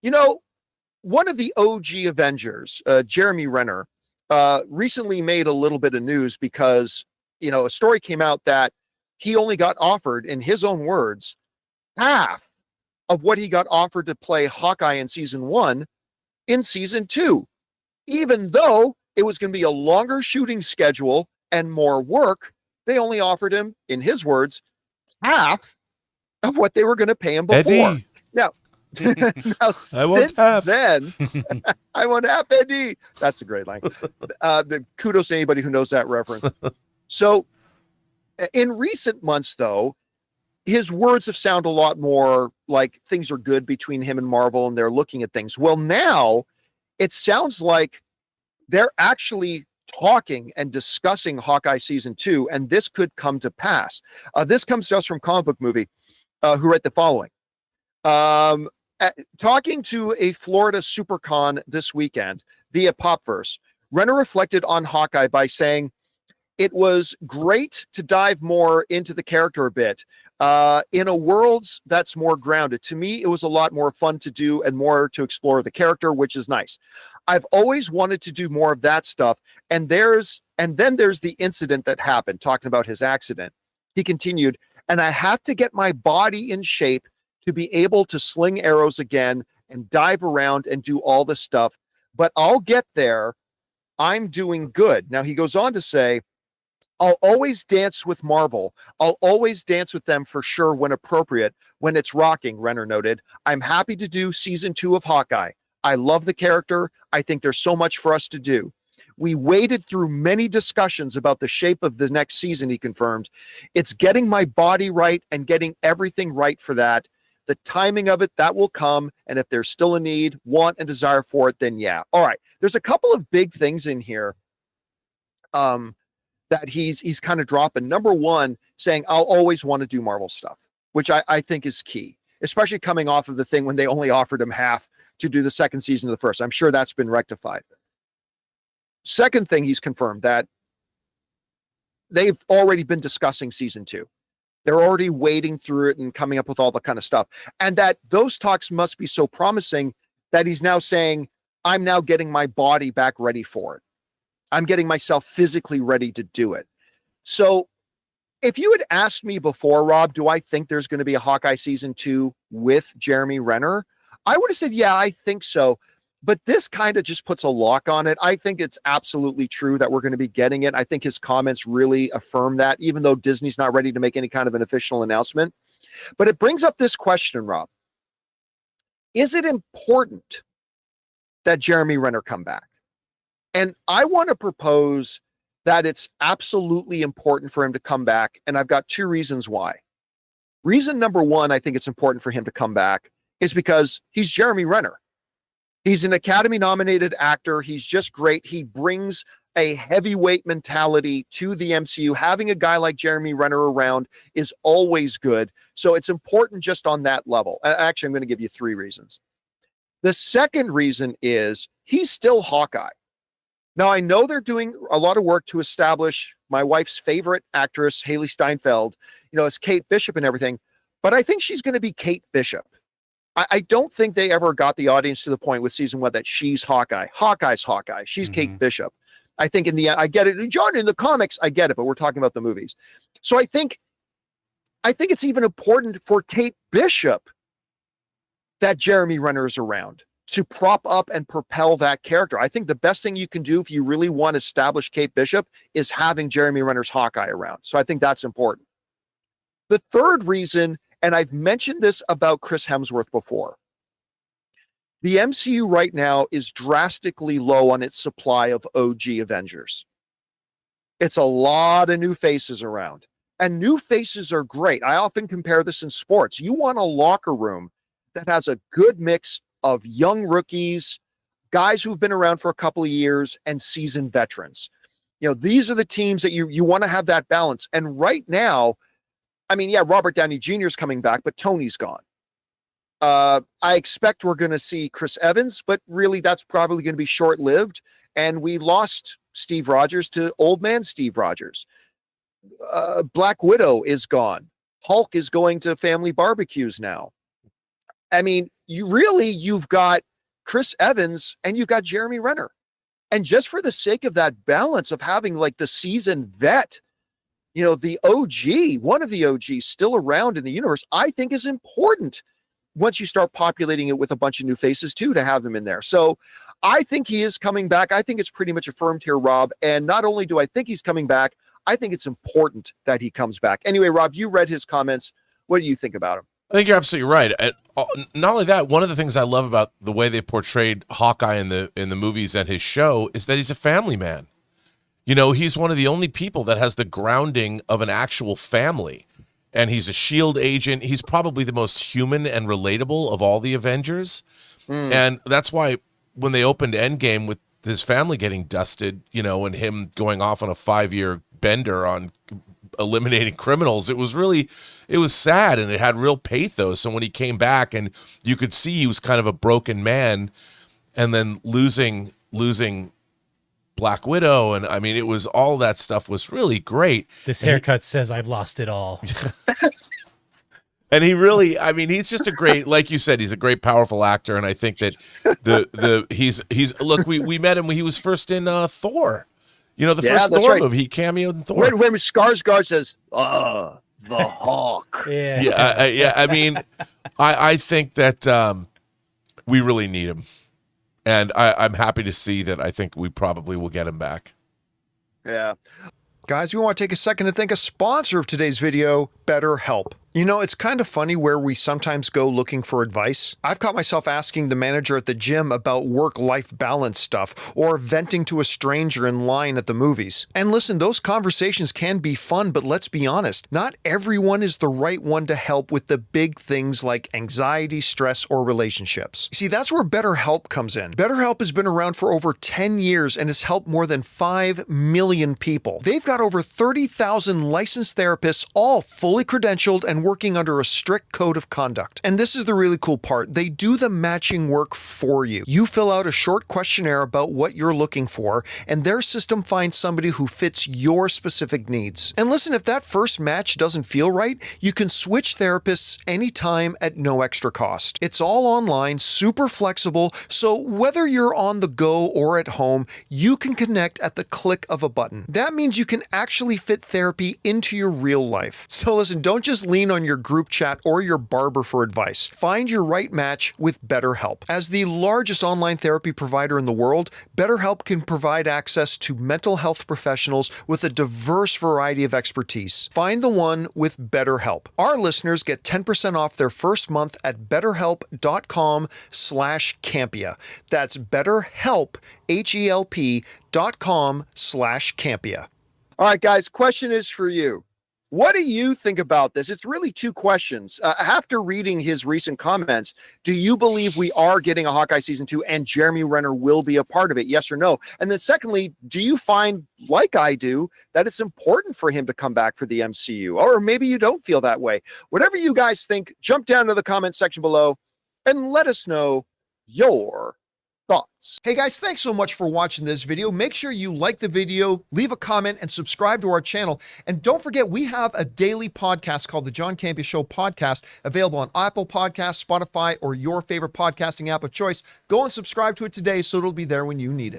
You know, one of the OG Avengers, Jeremy Renner, recently made a little bit of news because, a story came out that he only got offered, in his own words, half of what he got offered to play Hawkeye in season 1 in season 2, even though it was going to be a longer shooting schedule and more work. They only offered him, in his words, half of what they were going to pay him before. Eddie. Now, now I want since half. then, I want half, Eddie. That's a great line. Kudos to anybody who knows that reference. So, in recent months, though, his words have sounded a lot more like things are good between him and Marvel, and they're looking at things. Well, now it sounds like they're actually talking and discussing Hawkeye season 2, and this could come to pass. This comes to us from Comic Book Movie, who write the following. Talking to a Florida SuperCon this weekend via Popverse, Renner reflected on Hawkeye by saying, "It was great to dive more into the character a bit. In a world that's more grounded. To me, it was a lot more fun to do and more to explore the character, which is nice. I've always wanted to do more of that stuff. And then there's the incident that happened," talking about his accident. He continued, "And I have to get my body in shape to be able to sling arrows again and dive around and do all this stuff. But I'll get there. I'm doing good." Now he goes on to say, "I'll always dance with Marvel. I'll always dance with them for sure when appropriate, when it's rocking," Renner noted. "I'm happy to do season 2 of Hawkeye. I love the character. I think there's so much for us to do. We waded through many discussions about the shape of the next season," he confirmed. "It's getting my body right and getting everything right for that. The timing of it, that will come. And if there's still a need, want, and desire for it, then yeah." All right. There's a couple of big things in here. That he's kind of dropping. Number one, saying, "I'll always want to do Marvel stuff," which I think is key, especially coming off of the thing when they only offered him half to do the second season of the first. I'm sure that's been rectified. Second thing, he's confirmed that they've already been discussing season 2. They're already wading through it and coming up with all the kind of stuff. And that those talks must be so promising that he's now saying, "I'm now getting my body back ready for it. I'm getting myself physically ready to do it." So if you had asked me before, Rob, do I think there's going to be a Hawkeye season 2 with Jeremy Renner? I would have said, yeah, I think so. But this kind of just puts a lock on it. I think it's absolutely true that we're going to be getting it. I think his comments really affirm that, even though Disney's not ready to make any kind of an official announcement. But it brings up this question, Rob. Is it important that Jeremy Renner come back? And I want to propose that it's absolutely important for him to come back. And I've got 2 reasons why. Reason number one, I think it's important for him to come back is because he's Jeremy Renner. He's an Academy-nominated actor. He's just great. He brings a heavyweight mentality to the MCU. Having a guy like Jeremy Renner around is always good. So it's important just on that level. Actually, I'm going to give you 3 reasons. The second reason is he's still Hawkeye. Now, I know they're doing a lot of work to establish my wife's favorite actress, Haley Steinfeld, as Kate Bishop and everything, but I think she's going to be Kate Bishop. I don't think they ever got the audience to the point with season 1 that she's Hawkeye. Hawkeye's Hawkeye. She's Kate Bishop. I think in the end, I get it. John, in the comics, I get it, but we're talking about the movies. So I think it's even important for Kate Bishop that Jeremy Renner is around to prop up and propel that character. I think the best thing you can do if you really want to establish Kate Bishop is having Jeremy Renner's Hawkeye around. So I think that's important. The third reason, and I've mentioned this about Chris Hemsworth before, the MCU right now is drastically low on its supply of OG Avengers. It's a lot of new faces around, and new faces are great. I often compare this in sports. You want a locker room that has a good mix of young rookies, guys who've been around for a couple of years, and seasoned veterans. These are the teams that you want to have that balance. And right now, I mean, yeah, Robert Downey Jr. is coming back, but Tony's gone. I expect we're going to see Chris Evans, but really that's probably going to be short-lived. And we lost Steve Rogers to old man Steve Rogers. Black Widow is gone. Hulk is going to family barbecues now. I mean, you've got Chris Evans and you've got Jeremy Renner. And just for the sake of that balance of having like the seasoned vet, the OG, one of the OGs still around in the universe, I think is important once you start populating it with a bunch of new faces too, to have him in there. So I think he is coming back. I think it's pretty much affirmed here, Rob. And not only do I think he's coming back, I think it's important that he comes back. Anyway, Rob, you read his comments. What do you think about him? I think you're absolutely right. And not only that, one of the things I love about the way they portrayed Hawkeye in the movies and his show is that he's a family man. He's one of the only people that has the grounding of an actual family. And he's a SHIELD agent. He's probably the most human and relatable of all the Avengers. And that's why when they opened Endgame with his family getting dusted, and him going off on a 5-year bender on eliminating criminals, it was sad, and it had real pathos. And when he came back, and you could see he was kind of a broken man, and then losing Black Widow, and I mean, it was all that stuff was really great. This haircut says I've lost it all. And he really, I mean, he's just a great, like you said, he's a great, powerful actor, and I think that he's look, we met him when he was first in Thor. The first Thor movie, he cameoed in Thor. When Skarsgård says, the Hawk. Yeah. I mean, I think that we really need him. And I'm happy to see that. I think we probably will get him back. Yeah. Guys, we want to take a second to thank a sponsor of today's video, BetterHelp. It's kind of funny where we sometimes go looking for advice. I've caught myself asking the manager at the gym about work-life balance stuff, or venting to a stranger in line at the movies. And listen, those conversations can be fun, but let's be honest, not everyone is the right one to help with the big things like anxiety, stress, or relationships. See, that's where BetterHelp comes in. BetterHelp has been around for over 10 years and has helped more than 5 million people. They've got over 30,000 licensed therapists, all fully credentialed and working under a strict code of conduct. And this is the really cool part. They do the matching work for you. You fill out a short questionnaire about what you're looking for, and their system finds somebody who fits your specific needs. And listen, if that first match doesn't feel right, you can switch therapists anytime at no extra cost. It's all online, super flexible, so whether you're on the go or at home, you can connect at the click of a button. That means you can actually fit therapy into your real life. So listen, don't just lean on your group chat or your barber for advice. Find your right match with BetterHelp. As the largest online therapy provider in the world, BetterHelp can provide access to mental health professionals with a diverse variety of expertise. Find the one with BetterHelp. Our listeners get 10% off their first month at betterhelp.com/Campea. That's BetterHelp, HELP.com/Campea. All right, guys, question is for you. What do you think about this? It's really two questions. After reading his recent comments, do you believe we are getting a Hawkeye season 2 and Jeremy Renner will be a part of it? Yes or no? And then secondly, do you find, like I do, that it's important for him to come back for the MCU? Or maybe you don't feel that way. Whatever you guys think, jump down to the comment section below and let us know your thoughts. Hey guys, thanks so much for watching this video. Make sure you like the video, leave a comment, and subscribe to our channel. And don't forget, we have a daily podcast called the John Campea Show podcast, available on Apple Podcasts, Spotify, or your favorite podcasting app of choice. Go and subscribe to it today so it'll be there when you need it.